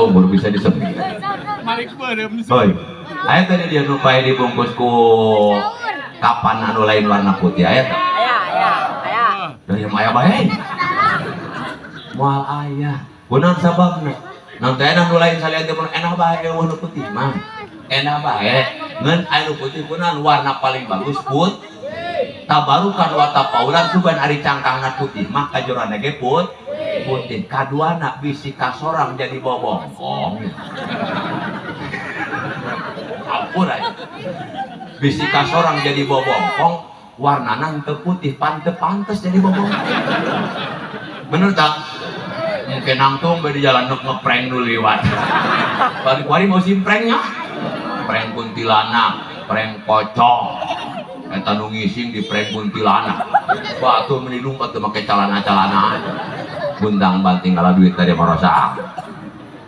umur bisa disebut. Hoi, ayo tadi dia nupai dibungkus ku kapan anu lain warna putih ayat. Dari maya baik. Mual ayah. Kunaon sababna? Nanti anu lain salian teh enak bae warna putih mah. Enak bae. Ngan anu putih kunaon warna paling bagus put. Tabarukan wa tapaulan sugan ari cangkangna putih mah kajorana ge putih. Kaduana bisi kasorang jadi bobongkong. Ampun aja. Bisi kasorang jadi bobongkong, warnana teu putih pantes jadi bobongkong. Bener tak? Mungkin nangtung di jalan ngeprank dulu liwat. Balik-balik mau simprengnya. Prank kuntilanak, prank pocong. Eta nu ngising di prank kuntilanak. Batu menilung atau make calana-calana. Bundang banting kalau duit tadi marosa.